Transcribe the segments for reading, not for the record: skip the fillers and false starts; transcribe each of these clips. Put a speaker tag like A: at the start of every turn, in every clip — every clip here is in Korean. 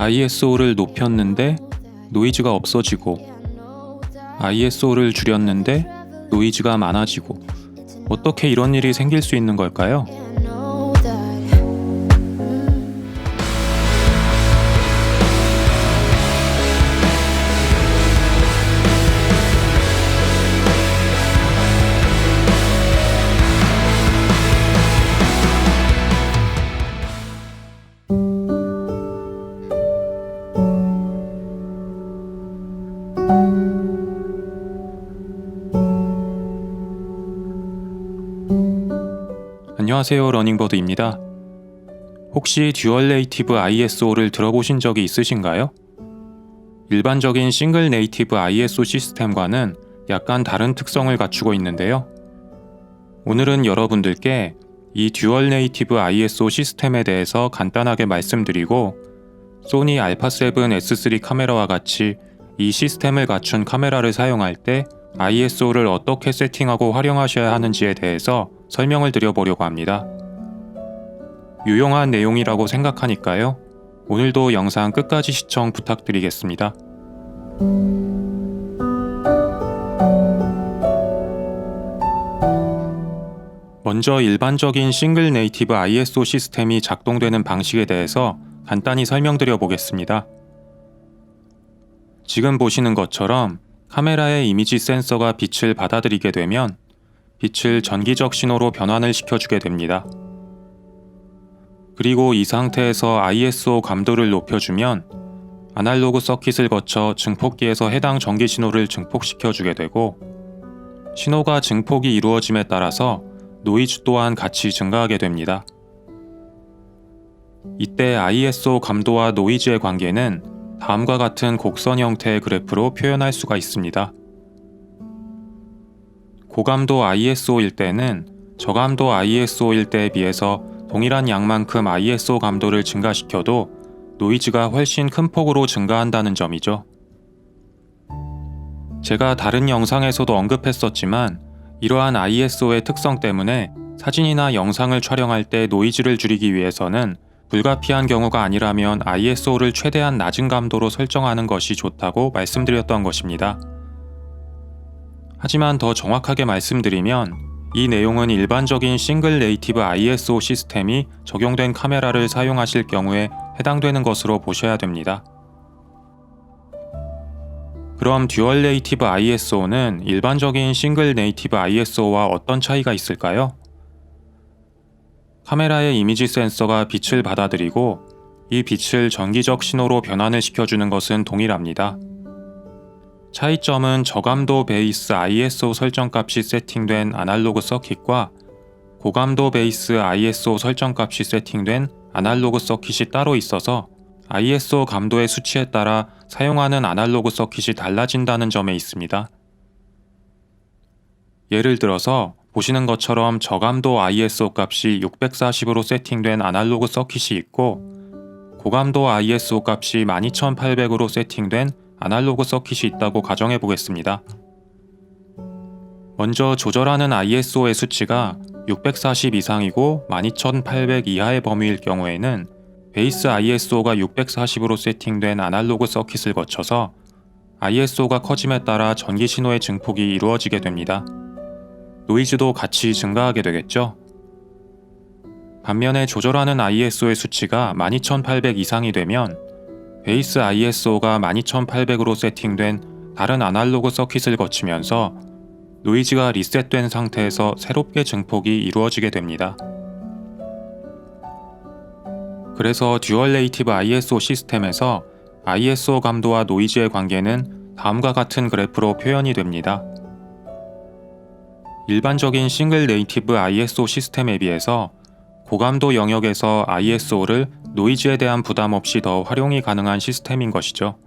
A: ISO를 높였는데 노이즈가 없어지고, ISO를 줄였는데 노이즈가 많아지고, 어떻게 이런 일이 생길 수 있는 걸까요? 안녕하세요, 러닝버드입니다. 혹시 듀얼 네이티브 ISO를 들어보신 적이 있으신가요? 일반적인 싱글 네이티브 ISO 시스템과는 약간 다른 특성을 갖추고 있는데요. 오늘은 여러분들께 이 듀얼 네이티브 ISO 시스템에 대해서 간단하게 말씀드리고, 소니 α7 S3 카메라와 같이 이 시스템을 갖춘 카메라를 사용할 때 ISO를 어떻게 세팅하고 활용하셔야 하는지에 대해서 설명을 드려보려고 합니다. 유용한 내용이라고 생각하니까요. 오늘도 영상 끝까지 시청 부탁드리겠습니다. 먼저 일반적인 싱글 네이티브 ISO 시스템이 작동되는 방식에 대해서 간단히 설명드려 보겠습니다. 지금 보시는 것처럼 카메라의 이미지 센서가 빛을 받아들이게 되면 빛을 전기적 신호로 변환을 시켜주게 됩니다. 그리고 이 상태에서 ISO 감도를 높여주면 아날로그 서킷을 거쳐 증폭기에서 해당 전기 신호를 증폭시켜주게 되고, 신호가 증폭이 이루어짐에 따라서 노이즈 또한 같이 증가하게 됩니다. 이때 ISO 감도와 노이즈의 관계는 다음과 같은 곡선 형태의 그래프로 표현할 수가 있습니다. 고감도 ISO일 때는 저감도 ISO일 때에 비해서 동일한 양만큼 ISO 감도를 증가시켜도 노이즈가 훨씬 큰 폭으로 증가한다는 점이죠. 제가 다른 영상에서도 언급했었지만, 이러한 ISO의 특성 때문에 사진이나 영상을 촬영할 때 노이즈를 줄이기 위해서는 불가피한 경우가 아니라면 ISO를 최대한 낮은 감도로 설정하는 것이 좋다고 말씀드렸던 것입니다. 하지만 더 정확하게 말씀드리면, 이 내용은 일반적인 싱글 네이티브 ISO 시스템이 적용된 카메라를 사용하실 경우에 해당되는 것으로 보셔야 됩니다. 그럼 듀얼 네이티브 ISO는 일반적인 싱글 네이티브 ISO와 어떤 차이가 있을까요? 카메라의 이미지 센서가 빛을 받아들이고 이 빛을 전기적 신호로 변환을 시켜주는 것은 동일합니다. 차이점은 저감도 베이스 ISO 설정값이 세팅된 아날로그 서킷과 고감도 베이스 ISO 설정값이 세팅된 아날로그 서킷이 따로 있어서 ISO 감도의 수치에 따라 사용하는 아날로그 서킷이 달라진다는 점에 있습니다. 예를 들어서 보시는 것처럼 저감도 ISO 값이 640으로 세팅된 아날로그 서킷이 있고, 고감도 ISO 값이 12800으로 세팅된 아날로그 서킷이 있다고 가정해 보겠습니다. 먼저 조절하는 ISO의 수치가 640 이상이고 12800 이하의 범위일 경우에는 베이스 ISO가 640으로 세팅된 아날로그 서킷을 거쳐서 ISO가 커짐에 따라 전기 신호의 증폭이 이루어지게 됩니다. 노이즈도 같이 증가하게 되겠죠? 반면에 조절하는 ISO의 수치가 12800 이상이 되면 베이스 ISO가 12800으로 세팅된 다른 아날로그 서킷을 거치면서 노이즈가 리셋된 상태에서 새롭게 증폭이 이루어지게 됩니다. 그래서 듀얼 네이티브 ISO 시스템에서 ISO 감도와 노이즈의 관계는 다음과 같은 그래프로 표현이 됩니다. 일반적인 싱글 네이티브 ISO 시스템에 비해서 고감도 영역에서 ISO를 노이즈에 대한 부담 없이 더 활용이 가능한 시스템인 것이죠.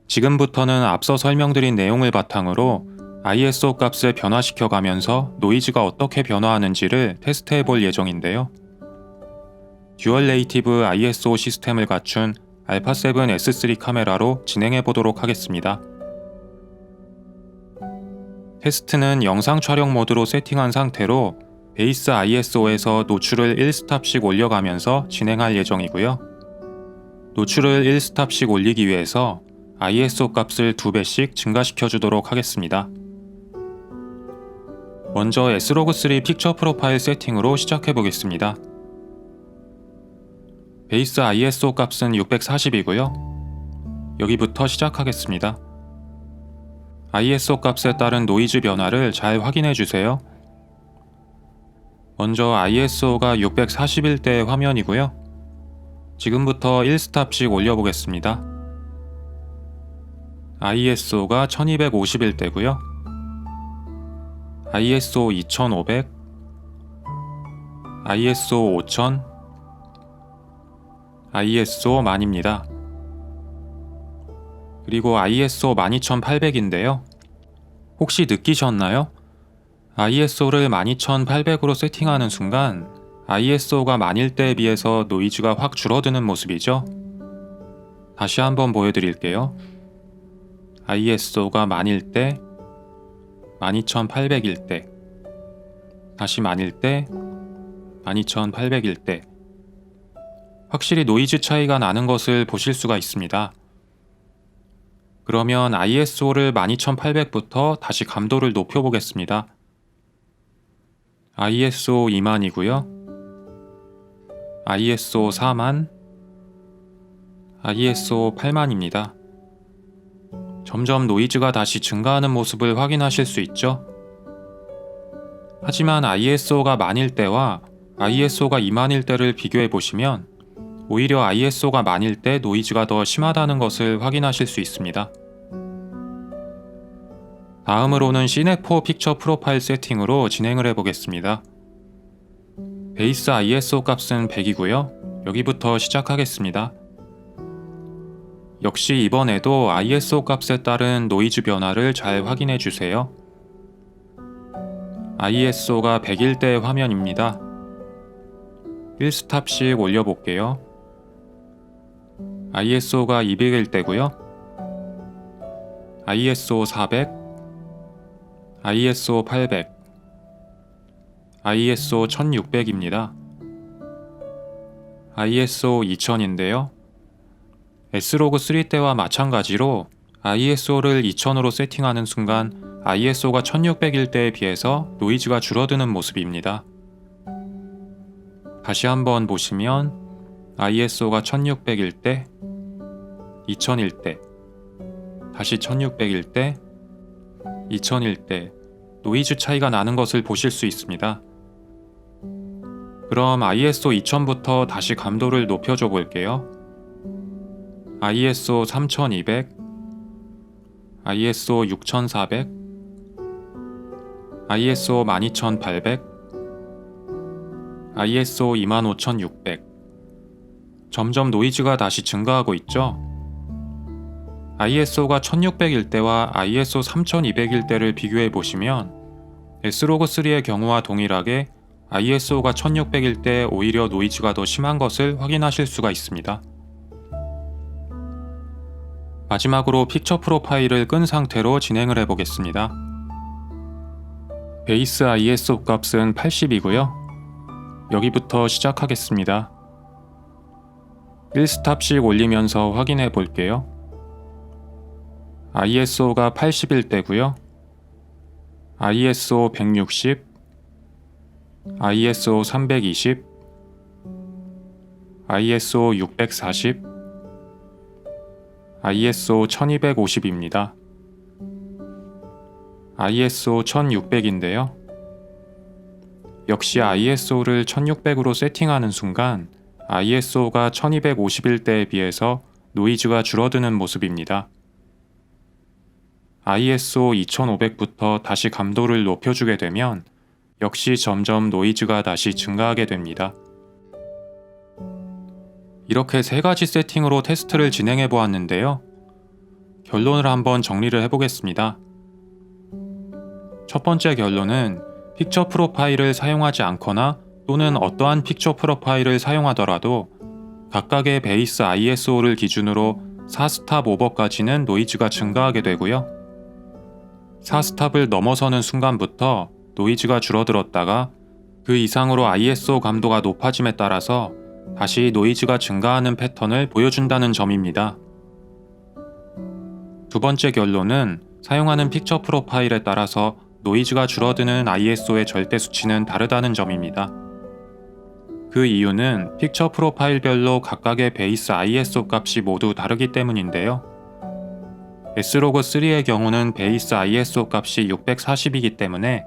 A: 지금부터는 앞서 설명드린 내용을 바탕으로 ISO 값을 변화시켜 가면서 노이즈가 어떻게 변화하는지를 테스트해 볼 예정인데요. 듀얼 네이티브 ISO 시스템을 갖춘 α7 S3 카메라로 진행해 보도록 하겠습니다. 테스트는 영상 촬영 모드로 세팅한 상태로 베이스 ISO에서 노출을 1스탑씩 올려가면서 진행할 예정이고요. 노출을 1스탑씩 올리기 위해서 ISO 값을 2배씩 증가시켜 주도록 하겠습니다. 먼저 Slog3 픽처 프로파일 세팅으로 시작해 보겠습니다. 베이스 ISO 값은 640이고요. 여기부터 시작하겠습니다. ISO 값에 따른 노이즈 변화를 잘 확인해 주세요. 먼저 ISO가 641대의 화면이고요. 지금부터 1스탑씩 올려보겠습니다. ISO가 1251대고요. ISO 2500, ISO 5000, ISO 1000입니다. 그리고 ISO 12800인데요. 혹시 느끼셨나요? ISO를 12800으로 세팅하는 순간 ISO가 1000대에 비해서 노이즈가 확 줄어드는 모습이죠. 다시 한번 보여드릴게요. ISO가 1000대, 12800일 때, 다시 1000대, 12800일 때 확실히 노이즈 차이가 나는 것을 보실 수가 있습니다. 그러면 ISO를 12800부터 다시 감도를 높여보겠습니다. ISO 20000이고요. ISO 4000, ISO 8000입니다. 점점 노이즈가 다시 증가하는 모습을 확인하실 수 있죠? 하지만 ISO가 1000일 때와 ISO가 20000일 때를 비교해 보시면 오히려 ISO가 1000일 때 노이즈가 더 심하다는 것을 확인하실 수 있습니다. 다음으로는 시네4 픽처 프로파일 세팅으로 진행을 해보겠습니다. 베이스 ISO 값은 100이고요. 여기부터 시작하겠습니다. 역시 이번에도 ISO 값에 따른 노이즈 변화를 잘 확인해 주세요. ISO가 100일 때의 화면입니다. 1스탑씩 올려볼게요. ISO가 200일 때고요. ISO 400, ISO 800, ISO 1600입니다. ISO 2000인데요. Slog3 때와 마찬가지로 ISO를 2000으로 세팅하는 순간 ISO가 1600일 때에 비해서 노이즈가 줄어드는 모습입니다. 다시 한번 보시면 ISO가 1600일 때, 2000일 때, 다시 1600일 때, 2000일 때 노이즈 차이가 나는 것을 보실 수 있습니다. 그럼 ISO 2000부터 다시 감도를 높여줘 볼게요. ISO 3200, ISO 6400, ISO 12800, ISO 25600. 점점 노이즈가 다시 증가하고 있죠? ISO가 1600일 때와 ISO 3200일 때를 비교해 보시면 Slog3의 경우와 동일하게 ISO가 1600일 때 오히려 노이즈가 더 심한 것을 확인하실 수가 있습니다. 마지막으로 픽처 프로파일을 끈 상태로 진행을 해보겠습니다. 베이스 ISO 값은 80이고요. 여기부터 시작하겠습니다. 1스탑씩 올리면서 확인해 볼게요. ISO가 80일 때고요. ISO 160, ISO 320, ISO 640, ISO 1250입니다. ISO 1600인데요. 역시 ISO를 1600으로 세팅하는 순간 ISO가 1250일 때에 비해서 노이즈가 줄어드는 모습입니다. ISO 2500부터 다시 감도를 높여주게 되면 역시 점점 노이즈가 다시 증가하게 됩니다. 이렇게 3가지 세팅으로 테스트를 진행해 보았는데요. 결론을 한번 정리를 해보겠습니다. 첫 번째 결론은 픽처 프로파일을 사용하지 않거나 또는 어떠한 픽처 프로파일을 사용하더라도 각각의 베이스 ISO를 기준으로 4스탑 오버까지는 노이즈가 증가하게 되고요. 4스탑을 넘어서는 순간부터 노이즈가 줄어들었다가 그 이상으로 ISO 감도가 높아짐에 따라서 다시 노이즈가 증가하는 패턴을 보여준다는 점입니다. 두 번째 결론은 사용하는 픽처 프로파일에 따라서 노이즈가 줄어드는 ISO의 절대 수치는 다르다는 점입니다. 그 이유는 픽처 프로파일별로 각각의 베이스 ISO 값이 모두 다르기 때문인데요. S로그3의 경우는 베이스 ISO 값이 640이기 때문에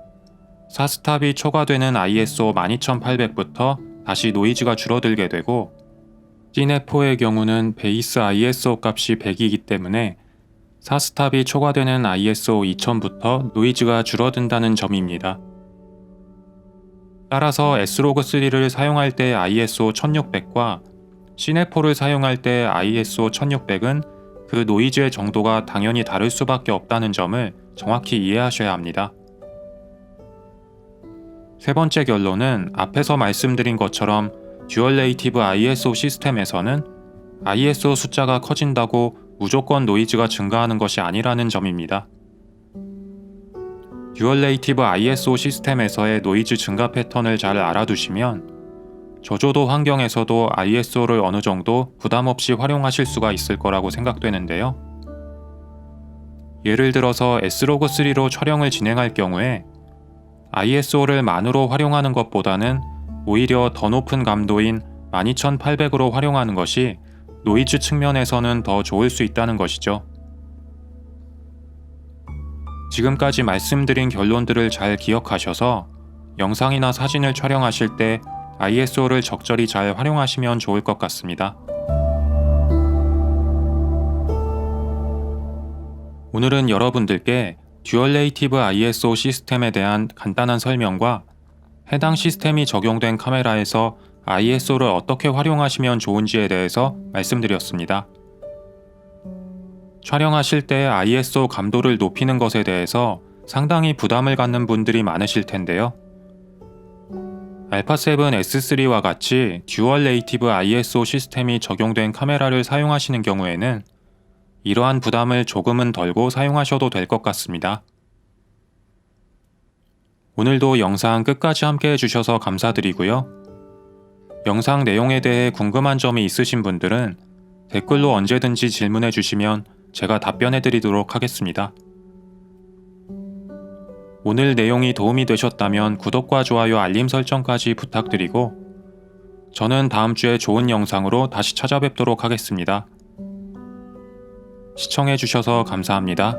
A: 4스탑이 초과되는 ISO 12800부터 다시 노이즈가 줄어들게 되고, 시네4의 경우는 베이스 ISO 값이 100이기 때문에 4스탑이 초과되는 ISO 2000부터 노이즈가 줄어든다는 점입니다. 따라서 S로그3를 사용할 때 ISO 1600과 시네4를 사용할 때 ISO 1600은 그 노이즈의 정도가 당연히 다를 수밖에 없다는 점을 정확히 이해하셔야 합니다. 세 번째 결론은 앞에서 말씀드린 것처럼 듀얼 네이티브 ISO 시스템에서는 ISO 숫자가 커진다고 무조건 노이즈가 증가하는 것이 아니라는 점입니다. 듀얼 네이티브 ISO 시스템에서의 노이즈 증가 패턴을 잘 알아두시면 저조도 환경에서도 ISO를 어느 정도 부담 없이 활용하실 수가 있을 거라고 생각되는데요. 예를 들어서 S로그3로 촬영을 진행할 경우에 ISO를 만으로 활용하는 것보다는 오히려 더 높은 감도인 12800으로 활용하는 것이 노이즈 측면에서는 더 좋을 수 있다는 것이죠. 지금까지 말씀드린 결론들을 잘 기억하셔서 영상이나 사진을 촬영하실 때 ISO를 적절히 잘 활용하시면 좋을 것 같습니다. 오늘은 여러분들께 듀얼 네이티브 ISO 시스템에 대한 간단한 설명과 해당 시스템이 적용된 카메라에서 ISO를 어떻게 활용하시면 좋은지에 대해서 말씀드렸습니다. 촬영하실 때 ISO 감도를 높이는 것에 대해서 상당히 부담을 갖는 분들이 많으실 텐데요. 알파7 S3와 같이 듀얼 네이티브 ISO 시스템이 적용된 카메라를 사용하시는 경우에는 이러한 부담을 조금은 덜고 사용하셔도 될 것 같습니다. 오늘도 영상 끝까지 함께 해주셔서 감사드리고요. 영상 내용에 대해 궁금한 점이 있으신 분들은 댓글로 언제든지 질문해 주시면 제가 답변해 드리도록 하겠습니다. 오늘 내용이 도움이 되셨다면 구독과 좋아요, 알림 설정까지 부탁드리고 저는 다음 주에 좋은 영상으로 다시 찾아뵙도록 하겠습니다. 시청해 주셔서 감사합니다.